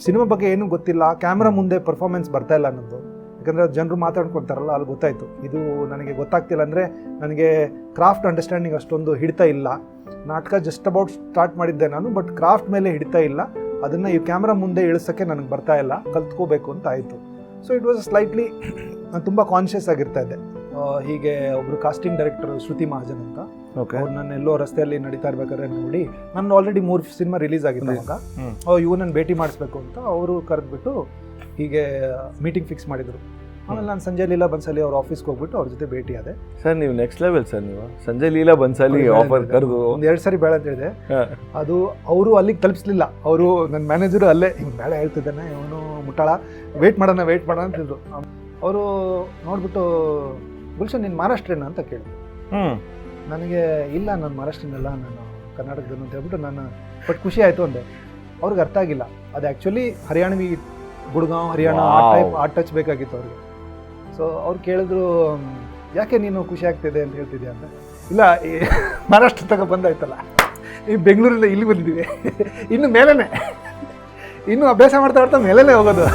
Cinema ಬಗ್ಗೆ ಏನೂ ಗೊತ್ತಿಲ್ಲ, ಕ್ಯಾಮ್ರಾ ಮುಂದೆ ಪರ್ಫಾರ್ಮೆನ್ಸ್ ಬರ್ತಾ ಇಲ್ಲ ಅನ್ನೋದು. ಯಾಕಂದರೆ ಜನರು ಮಾತಾಡ್ಕೊತಾರಲ್ಲ, ಅಲ್ಲಿ ಗೊತ್ತಾಯಿತು ಇದು ನನಗೆ ಗೊತ್ತಾಗ್ತಿಲ್ಲ. ಅಂದರೆ ನನಗೆ ಕ್ರಾಫ್ಟ್ ಅಂಡರ್ಸ್ಟ್ಯಾಂಡಿಂಗ್ ಅಷ್ಟೊಂದು ಹಿಡಿತಾ ಇಲ್ಲ. ನಾಟಕ ಜಸ್ಟ್ ಅಬೌಟ್ ಸ್ಟಾರ್ಟ್ ಮಾಡಿದ್ದೆ ನಾನು, ಬಟ್ ಕ್ರಾಫ್ಟ್ ಮೇಲೆ ಹಿಡಿತಾ ಇಲ್ಲ. ಅದನ್ನು ಈ ಕ್ಯಾಮ್ರಾ ಮುಂದೆ ಇಳಿಸೋಕ್ಕೆ ನನಗೆ ಬರ್ತಾ ಇಲ್ಲ, ಕಲ್ತ್ಕೋಬೇಕು ಅಂತ ಆಯಿತು. ಸೊ ಇಟ್ ವಾಸ್ ಸ್ಲೈಟ್ಲಿ ನಾನು ತುಂಬ ಕಾನ್ಷಿಯಸ್ ಆಗಿರ್ತಾ ಇದ್ದೆ. ಹೀಗೆ ಒಬ್ಬರು ಕಾಸ್ಟಿಂಗ್ ಡೈರೆಕ್ಟರ್ ಶ್ರುತಿ ಮಹಾಜನ್ ಅಂತ, ಅವ್ರು ನಾನು ಎಲ್ಲೋ ರಸ್ತೆಯಲ್ಲಿ ನಡೀತಾ ಇರ್ಬೇಕಾದ್ರೆ ನೋಡಿ, ನಾನು ಆಲ್ರೆಡಿ 3 ಸಿನಿಮಾ ರಿಲೀಸ್ ಆಗಿತ್ತು ಅವಾಗ. ಇವನನ್ನು ಭೇಟಿ ಮಾಡಿಸ್ಬೇಕು ಅಂತ ಅವರು ಕರೆದ್ಬಿಟ್ಟು ಹೀಗೆ ಮೀಟಿಂಗ್ ಫಿಕ್ಸ್ ಮಾಡಿದರು. ಆಮೇಲೆ ನಾನು ಸಂಜಯ್ ಲೀಲಾ ಬನ್ಸಾಲಿ ಅವ್ರ ಆಫೀಸ್ಗೆ ಹೋಗ್ಬಿಟ್ಟು ಅವ್ರ ಜೊತೆ ಭೇಟಿ ಆದೆ. ಸರ್ ನೀವು ನೆಕ್ಸ್ಟ್ ಲೆವೆಲ್ ಸರ್, ನೀವು ಸಂಜಯ್ ಲೀಲಾ ಬನ್ಸಾಲಿ ಆಫರ್ ಕರೆದು 2 ಸರಿ ಬೇಡ ಅಂತ ಹೇಳಿದೆ. ಅದು ಅವರು ಅಲ್ಲಿಗೆ ತಲುಪಿಸ್ಲಿಲ್ಲ. ಅವರು ನನ್ನ ಮ್ಯಾನೇಜರು ಅಲ್ಲೇ ಹಿಂಗೆ ಬೇಡ ಹೇಳ್ತಿದ್ದಾನೆ ಇವನು ಮುಟ್ಟಾಳ, ವೇಟ್ ಮಾಡೋಣ ಅಂತಿದ್ರು. ಅವರು ನೋಡ್ಬಿಟ್ಟು ಗುಲ್ಶನ್ ನೀನು ಮಹಾರಾಷ್ಟ್ರನ ಅಂತ ಕೇಳಿದ್ರು. ನನಗೆ ಇಲ್ಲ ನಾನು ಮಹಾರಾಷ್ಟ್ರನಲ್ಲ, ನಾನು ಕರ್ನಾಟಕದನ್ನು ಅಂತ ಹೇಳ್ಬಿಟ್ಟು ನಾನು ಬಟ್ ಖುಷಿ ಆಯಿತು ಅಂದೆ. ಅವ್ರಿಗೆ ಅರ್ಥ ಆಗಿಲ್ಲ, ಅದು ಆ್ಯಕ್ಚುಲಿ ಹರಿಯಾಣವಿ, ಗುಡ್ಗಾಂವ್ ಹರಿಯಾಣ ಆ ಟಚ್ ಬೇಕಾಗಿತ್ತು ಅವ್ರಿಗೆ. ಸೊ ಅವ್ರು ಕೇಳಿದ್ರು ಯಾಕೆ ನೀನು ಖುಷಿ ಆಗ್ತಿದೆ ಅಂತ ಹೇಳ್ತಿದ್ಯಾ ಅಂತ. ಇಲ್ಲ ಮಹಾರಾಷ್ಟ್ರ ತಗ ಬಂದಾಯ್ತಲ್ಲ, ಈ ಬೆಂಗಳೂರಿಂದ ಇಲ್ಲಿ ಬಂದಿದ್ದೀವಿ, ಇನ್ನು ಮೇಲೇ ಇನ್ನೂ ಅಭ್ಯಾಸ ಮಾಡ್ತಾ ಮೇಲೇ ಹೋಗೋದು.